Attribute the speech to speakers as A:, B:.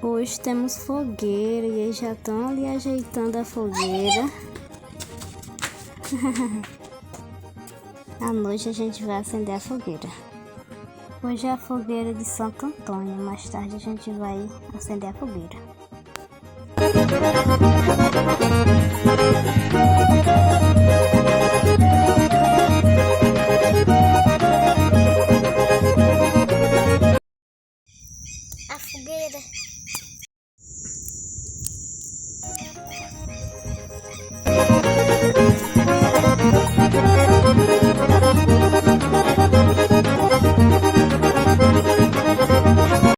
A: Hoje temos fogueira e eles já estão ali ajeitando a fogueira. À noite a gente vai acender a fogueira. Hoje é a fogueira de Santo Antônio, mais tarde a gente vai acender a fogueira.
B: A fogueira